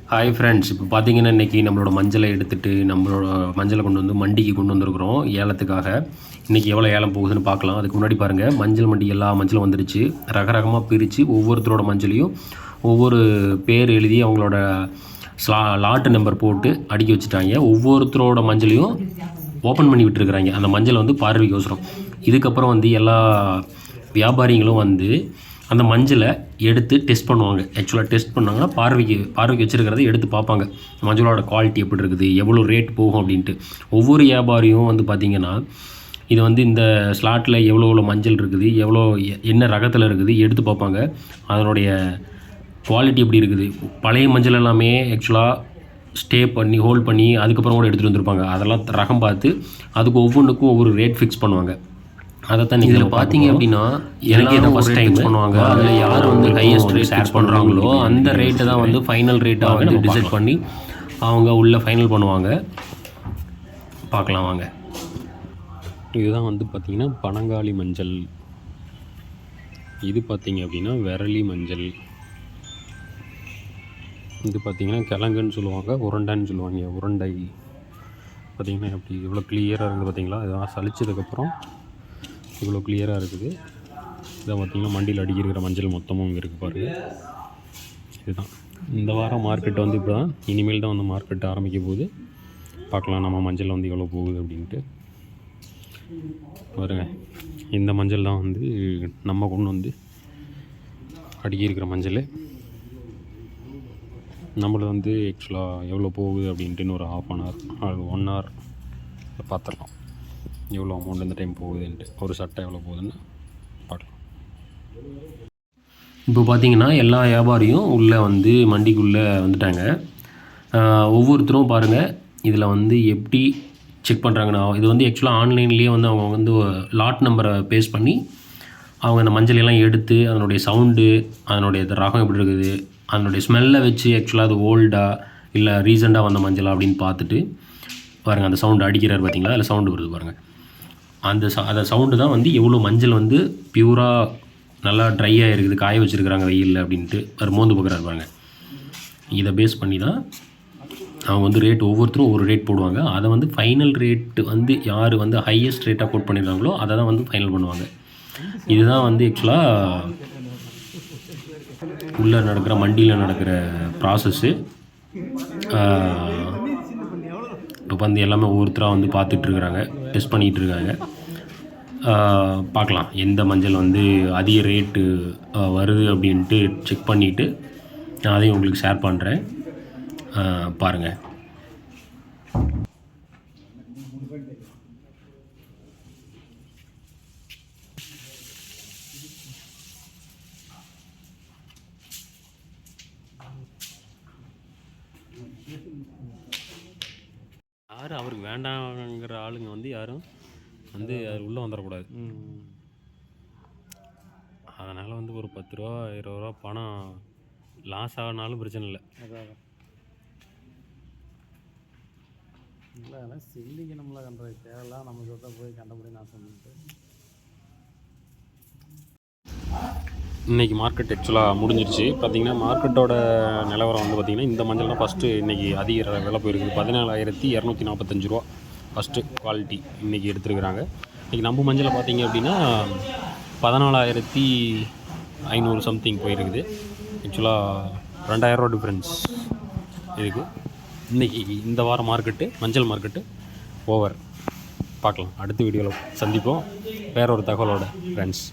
Hi friends, இப்போ பார்த்தீங்கன்னா இன்றைக்கி நம்மளோட மஞ்சளை எடுத்துகிட்டு நம்மளோட மஞ்சளை கொண்டு வந்து மண்டிக்கு கொண்டு வந்திருக்கிறோம் ஏலத்துக்காக. இன்றைக்கி எவ்வளோ ஏலம் போகுதுன்னு பார்க்கலாம். அதுக்கு முன்னாடி பாருங்கள், மஞ்சள் மண்டி எல்லா மஞ்சளும் வந்துருச்சு. ரகரகமாக பிரித்து ஒவ்வொருத்தரோட மஞ்சளையும் ஒவ்வொரு பேர் எழுதி அவங்களோட லாட்டு நம்பர் போட்டு அடுக்கி வச்சுட்டாங்க. ஒவ்வொருத்தரோட மஞ்சளையும் ஓப்பன் பண்ணி விட்டுருக்குறாங்க அந்த மஞ்சளை வந்து பார்வைக்கோசரம். இதுக்கப்புறம் வந்து எல்லா வியாபாரிகளும் வந்து அந்த மஞ்சளை எடுத்து டெஸ்ட் பண்ணுவாங்க. ஆக்சுவலாக டெஸ்ட் பண்ணாங்கன்னா பார்வைக்கு வச்சுருக்கிறத எடுத்து பார்ப்பாங்க. மஞ்சளோட குவாலிட்டி எப்படி இருக்குது, எவ்வளோ ரேட் போகும் அப்படின்ட்டு. ஒவ்வொரு வியாபாரியும் வந்து பார்த்திங்கன்னா இது வந்து இந்த ஸ்லாட்டில் எவ்வளோ மஞ்சள் இருக்குது, எவ்வளோ என்ன ரகத்தில் இருக்குது எடுத்து பார்ப்பாங்க. அதனுடைய குவாலிட்டி எப்படி இருக்குது. பழைய மஞ்சள் எல்லாமே ஆக்சுவலாக ஸ்டே பண்ணி ஹோல்ட் பண்ணி அதுக்கப்புறம் கூட எடுத்துகிட்டு வந்திருப்பாங்க. அதெல்லாம் ரகம் பார்த்து அதுக்கு ஒவ்வொன்றுக்கும் ஒவ்வொரு ரேட் ஃபிக்ஸ் பண்ணுவாங்க. அதைத்தான் நீங்கள் பார்த்தீங்க அப்படின்னா எனக்கு இதை ஃபஸ்ட் டைம் பண்ணுவாங்க. அதில் யார் வந்து ஹையஸ்ட் ரேட் ஷேர் பண்ணுறாங்களோ அந்த ரேட்டை தான் வந்து ஃபைனல் ரேட்டாக வந்து டிசைட் பண்ணி அவங்க உள்ளே ஃபைனல் பண்ணுவாங்க. பார்க்கலாம் வாங்க. இதுதான் வந்து பார்த்திங்கன்னா பனங்காளி மஞ்சள். இது பார்த்திங்க அப்படின்னா விரலி மஞ்சள். இது பார்த்திங்கன்னா கிழங்குன்னு சொல்லுவாங்க, உருண்டைன்னு சொல்லுவாங்க. உருண்டை பார்த்திங்கன்னா எப்படி இவ்வளோ கிளியராக இருக்குது பார்த்திங்களா. இதெல்லாம் சளிச்சதுக்கப்புறம் இவ்வளோ கிளியராக இருக்குது. இதை பார்த்திங்கன்னா மண்டியில் அடிக்கிற மஞ்சள் மொத்தமும் இங்கே இருக்குது பாருங்கள். இதுதான் இந்த வாரம் மார்க்கெட் வந்து இப்போ தான் இனிமேல் தான் வந்து மார்க்கெட் ஆரம்பிக்க போகுது. பார்க்கலாம் நம்ம மஞ்சள் வந்து எவ்வளோ போகுது அப்படின்ட்டு. பாருங்க, இந்த மஞ்சள் தான் வந்து நம்ம கொண்டு வந்து அடுக்கியிருக்கிற மஞ்சள். நம்மளை வந்து ஆக்சுவலாக எவ்வளோ போகுது அப்படின்ட்டு ஒரு ½ 1 hour பார்த்துடலாம் எவ்வளோ அமௌண்ட் இந்த டைம் போகுதுன்ட்டு. ஒரு சட்டை எவ்வளோ போகுதுன்னு பார்க்கலாம். இப்போ பார்த்தீங்கன்னா எல்லா வியாபாரியும் உள்ளே வந்து மண்டிக்குள்ளே வந்துட்டாங்க. ஒவ்வொருத்தரும் பாருங்கள் இதில் வந்து எப்படி செக் பண்ணுறாங்கன்னா, இது வந்து ஆக்சுவலாக ஆன்லைன்லேயே வந்து அவங்க வந்து லாட் நம்பரை பேஸ் பண்ணி அவங்க அந்த மஞ்சளெல்லாம் எடுத்து அதனுடைய சவுண்டு, அதனுடைய ரகம் எப்படி இருக்குது, அதனுடைய ஸ்மெல்லை வச்சு ஆக்சுவலாக அது ஓல்டாக இல்லை ரீசெண்டாக வந்த மஞ்சளா அப்படின்னு பார்த்துட்டு பாருங்கள். அந்த சவுண்டு அடிக்கிறார் பார்த்தீங்களா, அதில் சவுண்டு வருது பாருங்கள். அந்த சவுண்டு தான் வந்து எவ்வளோ மஞ்சள் வந்து பியூராக நல்லா ட்ரையாக இருக்குது, காய வச்சுருக்குறாங்க வெயிலில் அப்படின்ட்டு அவர் மோந்து பார்க்குறாரு பாருங்கள். இதை பேஸ் பண்ணி தான் அவங்க வந்து ரேட் ஒவ்வொருத்தரும் ஒரு ரேட் போடுவாங்க. அதை வந்து ஃபைனல் ரேட்டு வந்து யார் வந்து ஹையஸ்ட் ரேட்டாக கோட் பண்ணியிருக்காங்களோ அதை தான் வந்து ஃபைனல் பண்ணுவாங்க. இதுதான் வந்து ஆக்சுவலாக உள்ளே நடக்கிற மண்டியில் நடக்கிற ப்ராசஸ்ஸு. இப்போ வந்து எல்லாமே ஒவ்வொருத்தராக வந்து பார்த்துட்ருக்குறாங்க, டெஸ்ட் பண்ணிகிட்ருக்காங்க. பார்க்கலாம் எந்த மஞ்சள் வந்து அதிக ரேட்டு வருது அப்படின்ட்டு செக் பண்ணிவிட்டு நான் அதையும் உங்களுக்கு ஷேர் பண்ணுறேன். பாருங்கள். யாரும் அவருக்கு வேண்டாங்கிற ஆளுங்க வந்து யாரும் வந்து அது உள்ளே வந்துடக்கூடாது. அதனால் வந்து ஒரு 10 ரூபா 20 ரூபா பணம் லாஸ் ஆகினாலும் பிரச்சனை இல்லை. அதான் இல்லை, அதெல்லாம் சிந்திக்கணும்ல. கண்டுறது தேவையில்லாம் நம்ம சொத்தை போய் கண்டபடி நான் சொல்லிட்டு. இன்றைக்கி மார்க்கெட் ஆக்சுவலாக முடிஞ்சிருச்சு. பார்த்திங்கன்னா மார்க்கெட்டோட நிலவரம் வந்து பார்த்திங்கன்னா இந்த மஞ்சள் தான் ஃபஸ்ட்டு இன்றைக்கி அதிக விலை போயிருக்குது. 14,245 ரூபா ஃபஸ்ட்டு குவாலிட்டி இன்றைக்கி எடுத்துருக்குறாங்க. இன்றைக்கி நம்ம மஞ்சளை பார்த்திங்க அப்படின்னா 14,500 சம்திங் போயிருக்குது. ஆக்சுவலாக 2000 ரூபா டிஃப்ரென்ஸ் இருக்குது. இன்றைக்கி இந்த வாரம் மார்க்கெட்டு மஞ்சள் மார்க்கெட்டு ஓவர். பார்க்கலாம், அடுத்த வீடியோவில் சந்திப்போம் வேற ஒரு தகவலோட ஃப்ரெண்ட்ஸ்.